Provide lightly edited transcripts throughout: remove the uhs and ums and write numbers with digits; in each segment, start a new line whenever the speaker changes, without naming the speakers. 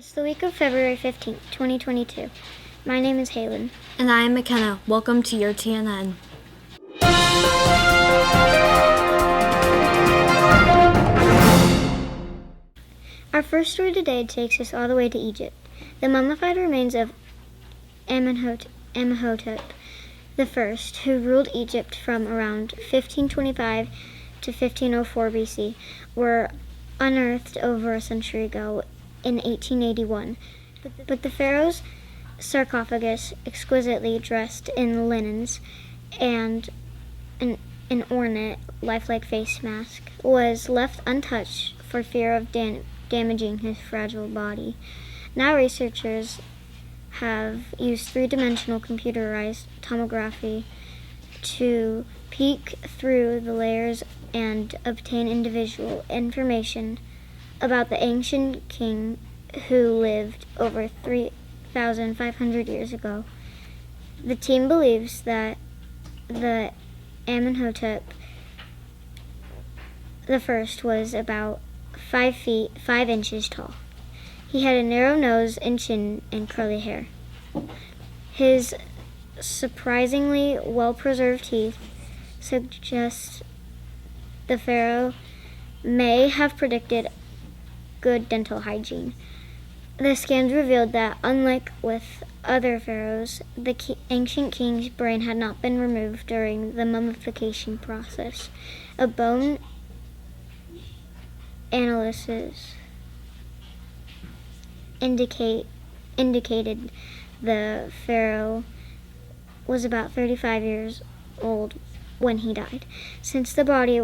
It's the week of February 15th, 2022. My name is Halen.
And I am McKenna. Welcome to your TNN.
Our first story today takes us all the way to Egypt. The mummified remains of Amenhotep I, who ruled Egypt from around 1525 to 1504 BC, were unearthed over a century ago in 1881. But the pharaoh's sarcophagus, exquisitely dressed in linens and an ornate, lifelike face mask, was left untouched for fear of damaging his fragile body. Now researchers have used three-dimensional computerized tomography to peek through the layers and obtain individual information about the ancient king who lived over 3,500 years ago. The team believes that the Amenhotep I was about 5 feet 5 inches tall. He had a narrow nose and chin and curly hair. His surprisingly well-preserved teeth suggest the pharaoh may have predicted good dental hygiene. The scans revealed that, unlike with other pharaohs, the ancient king's brain had not been removed during the mummification process. A bone analysis indicated the pharaoh was about 35 years old when he died. Since the body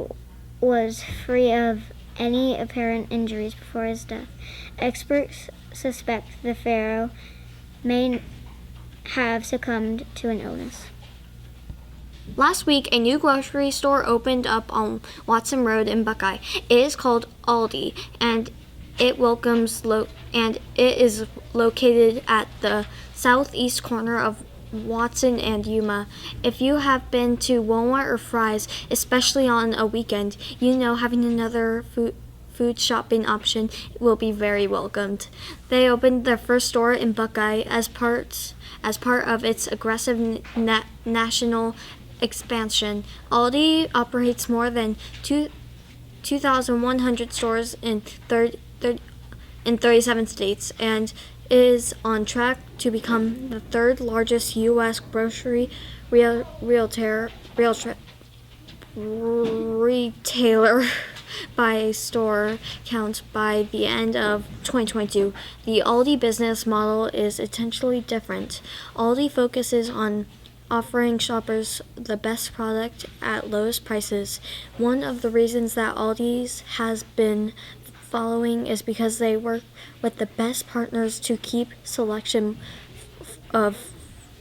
was free of any apparent injuries before his death, experts suspect the pharaoh may have succumbed to an illness.
Last week, a new grocery store opened up on Watson Road in Buckeye. It is called Aldi, and it is located at the southeast corner of Watson and Yuma. If you have been to Walmart or Fry's, especially on a weekend, you know having another food shopping option will be very welcomed. They opened their first store in Buckeye as part of its aggressive national expansion. Aldi operates more than 2,100 stores in 37 states and is on track to become the third largest U.S. grocery retailer by store count by the end of 2022. The Aldi business model is intentionally different. Aldi focuses on offering shoppers the best product at lowest prices. One of the reasons that Aldi's has been following is because they work with the best partners to keep selection of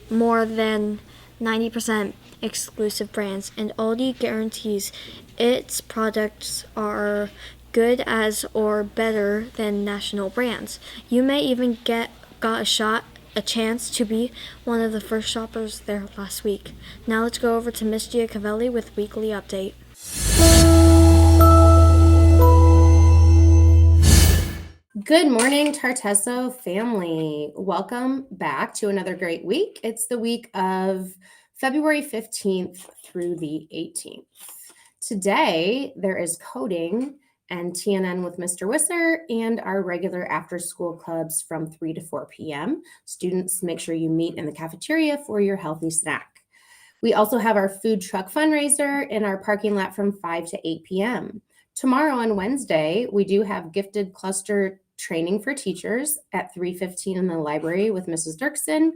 more than 90% exclusive brands, and Aldi guarantees its products are good as or better than national brands. You may even got a chance to be one of the first shoppers there last week. Now let's go over to Miss Giacovelli with Weekly Update.
Good morning, Tartesso family. Welcome back to another great week. It's the week of February 15th through the 18th. Today, there is coding and TNN with Mr. Wisser and our regular after-school clubs from 3 to 4 p.m. Students, make sure you meet in the cafeteria for your healthy snack. We also have our food truck fundraiser in our parking lot from 5 to 8 p.m. Tomorrow on Wednesday, we do have gifted cluster training for teachers at 3:15 in the library with Mrs. Dirksen.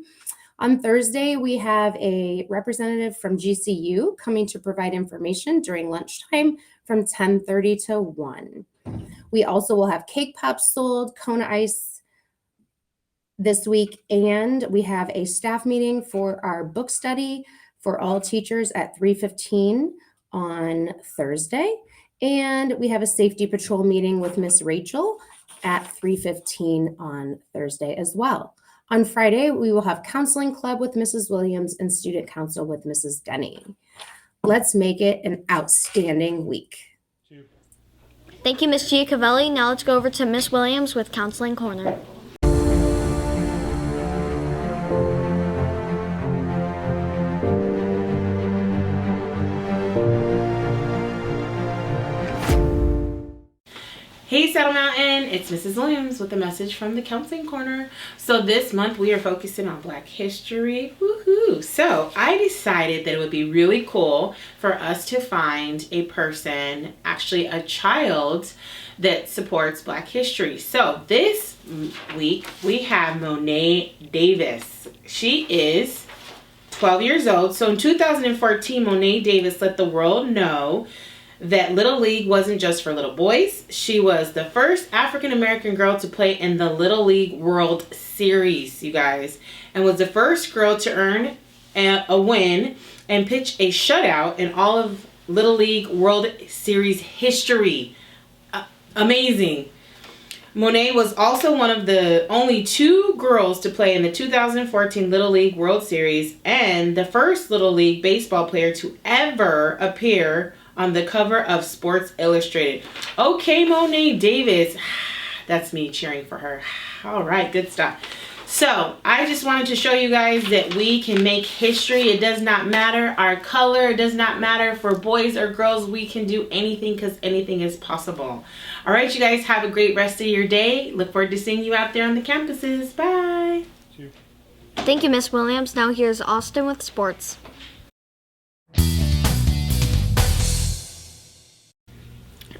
On Thursday, we have a representative from GCU coming to provide information during lunchtime from 10:30 to 1. We also will have cake pops sold, Kona Ice this week, and we have a staff meeting for our book study for all teachers at 3:15 on Thursday. And we have a safety patrol meeting with Miss Rachel at 3:15 on Thursday as well. On Friday, we will have counseling club with Mrs. Williams and student council with Mrs. Denny. Let's make it an outstanding week.
Thank you, Miss Giacovelli. Now let's go over to Miss Williams with Counseling Corner.
Hey Saddle Mountain, it's Mrs. Williams with a message from the Counseling Corner. So this month we are focusing on Black history. Woohoo! So I decided that it would be really cool for us to find a person, actually a child, that supports Black history. So this week we have Monet Davis. She is 12 years old. So in 2014, Monet Davis let the world know that Little League wasn't just for little boys. She was the first African American girl to play in the Little League World Series, you guys, and was the first girl to earn a win and pitch a shutout in all of Little League World Series history. Amazing. Monet was also one of the only 2 girls to play in the 2014 Little League World Series and the first Little League baseball player to ever appear on the cover of Sports Illustrated. Okay, Monet Davis. That's me cheering for her. All right, good stuff. So I just wanted to show you guys that we can make history. It does not matter our color. It does not matter for boys or girls. We can do anything because anything is possible. All right, you guys have a great rest of your day. Look forward to seeing you out there on the campuses. Bye.
Thank you, Miss Williams. Now here's Austin with sports.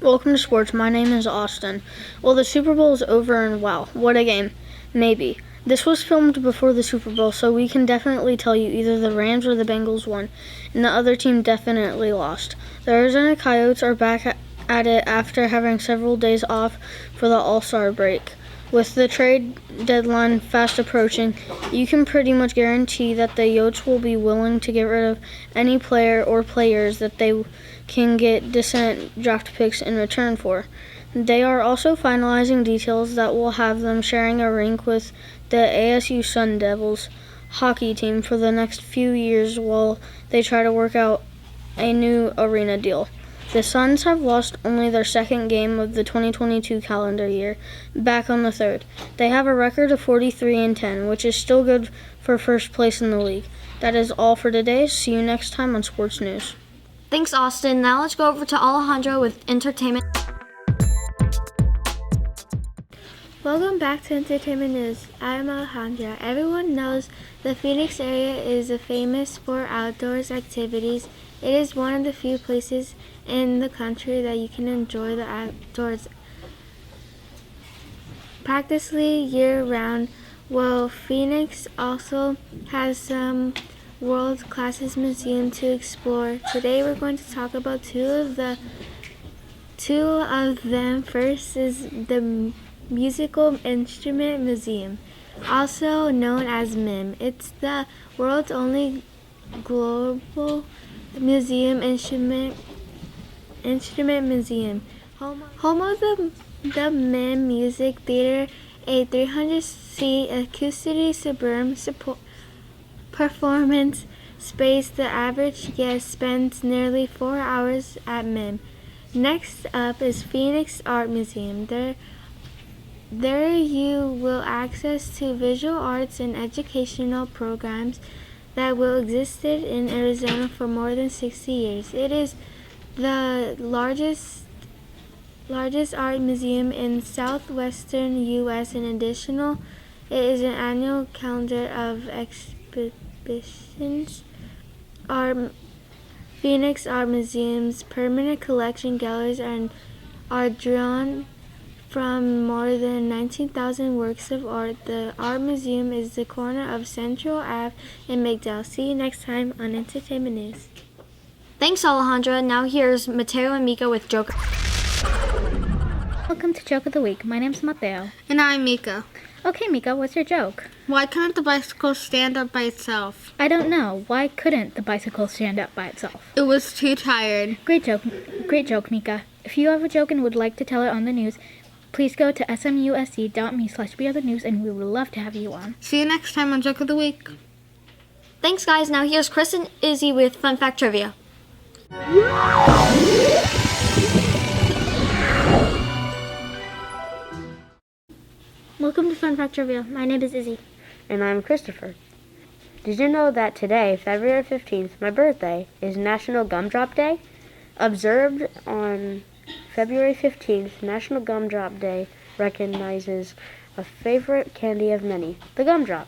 Welcome to sports. My name is Austin. Well, the Super Bowl is over and wow, what a game. Maybe. This was filmed before the Super Bowl, so we can definitely tell you either the Rams or the Bengals won, and the other team definitely lost. The Arizona Coyotes are back at it after having several days off for the All-Star break. With the trade deadline fast approaching, you can pretty much guarantee that the Yotes will be willing to get rid of any player or players that they can get decent draft picks in return for. They are also finalizing details that will have them sharing a rink with the ASU Sun Devils hockey team for the next few years while they try to work out a new arena deal. The Suns have lost only their second game of the 2022 calendar year, back on the 3rd. They have a record of 43-10, which is still good for first place in the league. That is all for today. See you next time on Sports News.
Thanks, Austin. Now let's go over to Alejandro with entertainment.
Welcome back to Entertainment News. I'm Alejandra. Everyone knows the Phoenix area is famous for outdoors activities. It is one of the few places in the country that you can enjoy the outdoors practically year-round. Well, Phoenix also has some world-class museums to explore. Today we're going to talk about two of them. First is the Musical Instrument Museum, also known as MIM. It's the world's only global instrument museum. Home of the MIM Music Theater, a 300-seat acoustic suburban performance space. The average guest spends nearly 4 hours at MIM. Next up is Phoenix Art Museum. There you will access to visual arts and educational programs that will existed in Arizona for more than 60 years. It is the largest art museum in southwestern U.S. In addition, it is an annual calendar of exhibitions. Phoenix Art Museum's permanent collection galleries are drawn from more than 19,000 works of art. The art museum is the corner of Central Ave in McDowell. See you next time on Entertainment News.
Thanks, Alejandra. Now here's Mateo and Mika with Joker.
Welcome to Joke of the Week. My name's Mateo.
And I'm Mika.
Okay, Mika, what's your joke?
Why couldn't the bicycle stand up by itself?
I don't know. Why couldn't the bicycle stand up by itself?
It was too tired.
Great joke, Mika. If you have a joke and would like to tell it on the news, please go to smusc.me/beothernews and we would love to have you on.
See you next time on Joke of the Week.
Thanks, guys. Now here's Chris and Izzy with Fun Fact Trivia.
Welcome to Fun Fact Trivia. My name is Izzy.
And I'm Christopher. Did you know that today, February 15th, my birthday, is National Gumdrop Day? Observed on February 15th, National Gumdrop Day recognizes a favorite candy of many, the gumdrop.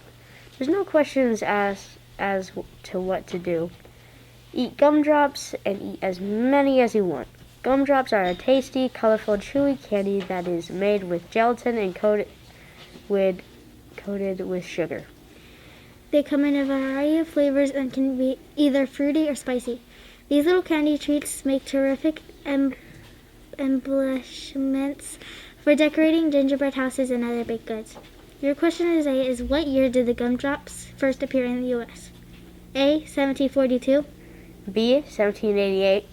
There's no questions as to what to do. Eat gumdrops and eat as many as you want. Gumdrops are a tasty, colorful, chewy candy that is made with gelatin and coated with sugar.
They come in a variety of flavors and can be either fruity or spicy. These little candy treats make terrific embellishments for decorating gingerbread houses and other baked goods. Your question today is, what year did the gumdrops first appear in the U.S.? A. 1742,
B. 1788.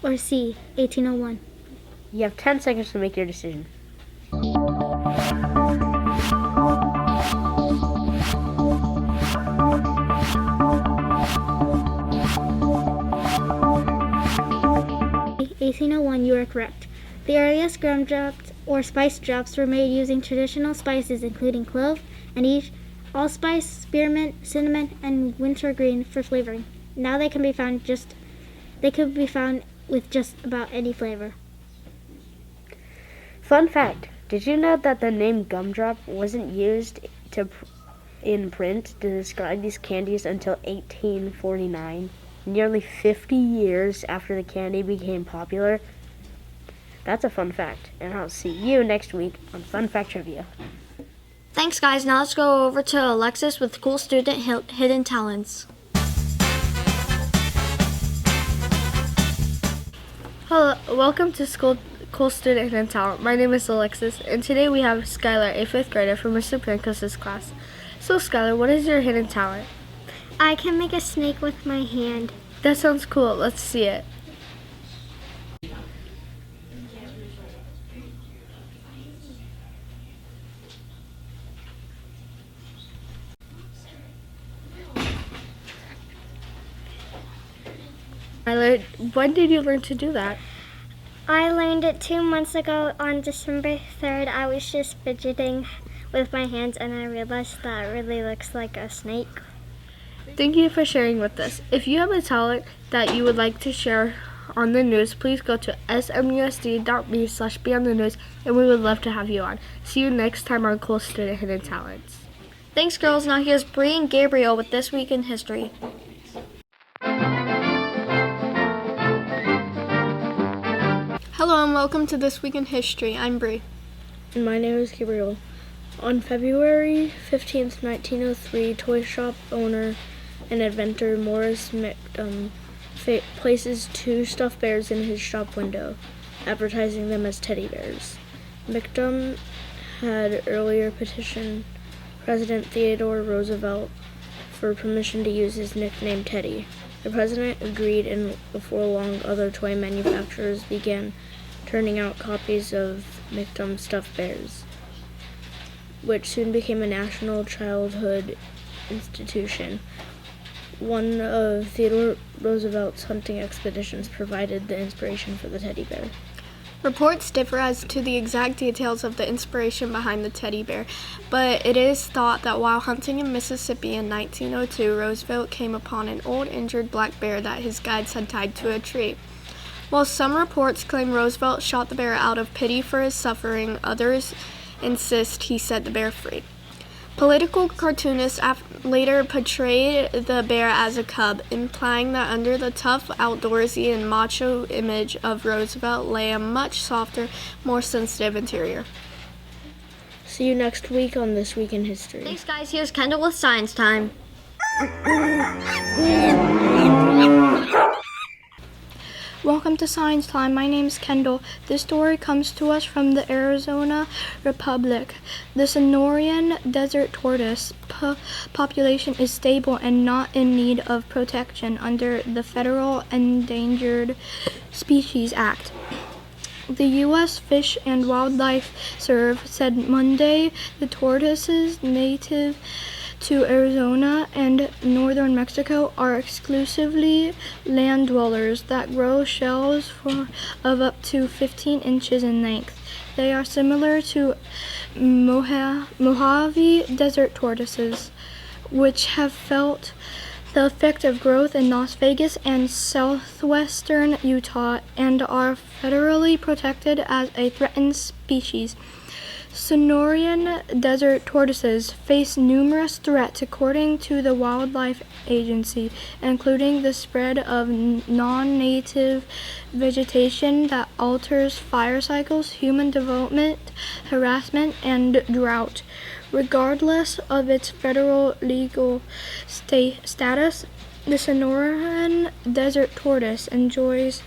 or C. 1801?
You have 10 seconds to make your decision.
You are correct. The earliest gumdrops or spice drops were made using traditional spices including clove, anise, allspice, spearmint, cinnamon, and wintergreen for flavoring. Now they could be found with just about any flavor.
Fun fact, did you know that the name gumdrop wasn't used in print to describe these candies until 1849, nearly 50 years after the candy became popular? That's a fun fact, and I'll see you next week on Fun Fact Trivia.
Thanks, guys. Now let's go over to Alexis with Cool Student Hidden Talents.
Hello, welcome to Cool Student Hidden Talent. My name is Alexis, and today we have Skylar, a 5th grader from Mr. Pankos' class. So Skylar, what is your hidden talent?
I can make a snake with my hand.
That sounds cool. Let's see it. When did you learn to do that?
I learned it 2 months ago on December 3rd. I was just fidgeting with my hands and I realized that it really looks like a snake.
Thank you for sharing with us. If you have a talent that you would like to share on the news, please go to smusd.me/beonthenews and we would love to have you on. See you next time on Cool Student Hidden Talents.
Thanks, girls. Now here's Bree and Gabriel with This Week in History.
Hello and welcome to This Week in History. I'm Bree.
And my name is Gabriel. On February 15th, 1903, toy shop owner and inventor Morris Mictum places 2 stuffed bears in his shop window, advertising them as teddy bears. Mictum had earlier petitioned President Theodore Roosevelt for permission to use his nickname Teddy. The president agreed, and before long, other toy manufacturers began turning out copies of Mictum's stuffed bears, which soon became a national childhood institution. One of Theodore Roosevelt's hunting expeditions provided the inspiration for the teddy bear.
Reports differ as to the exact details of the inspiration behind the teddy bear, but it is thought that while hunting in Mississippi in 1902, Roosevelt came upon an old injured black bear that his guides had tied to a tree. While some reports claim Roosevelt shot the bear out of pity for his suffering, others insist he set the bear free. Political cartoonists later portrayed the bear as a cub, implying that under the tough, outdoorsy, and macho image of Roosevelt lay a much softer, more sensitive interior.
See you next week on This Week in History.
Thanks, guys. Here's Kendall with Science Time.
Welcome to Science Time. My name is Kendall. This story comes to us from the Arizona Republic. The Sonoran desert tortoise population is stable and not in need of protection under the Federal Endangered Species Act. The U.S. Fish and Wildlife Service said Monday the tortoises native to Arizona and northern Mexico are exclusively land dwellers that grow shells of up to 15 inches in length. They are similar to Mojave desert tortoises, which have felt the effect of growth in Las Vegas and southwestern Utah and are federally protected as a threatened species. Sonoran desert tortoises face numerous threats according to the Wildlife Agency, including the spread of non-native vegetation that alters fire cycles, human development, harassment, and drought. Regardless of its federal legal status, the Sonoran desert tortoise enjoys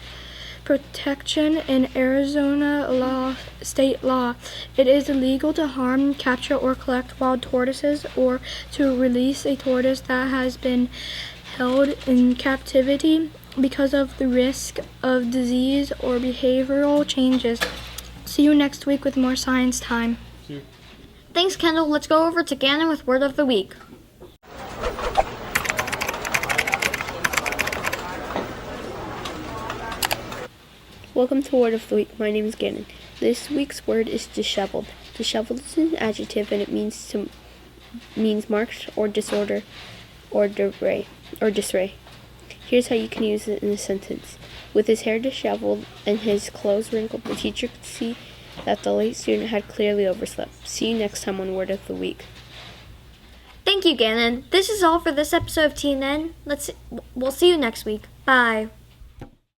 protection in Arizona state law. It is illegal to harm, capture, or collect wild tortoises or to release a tortoise that has been held in captivity because of the risk of disease or behavioral changes. See you next week with more Science Time.
Thanks, Kendall. Let's go over to Gannon with Word of the Week.
Welcome to Word of the Week. My name is Gannon. This week's word is disheveled. Disheveled is an adjective and it means marked or disorder or disarray. Here's how you can use it in a sentence. With his hair disheveled and his clothes wrinkled, the teacher could see that the late student had clearly overslept. See you next time on Word of the Week.
Thank you, Gannon. This is all for this episode of TNN. We'll see you next week. Bye.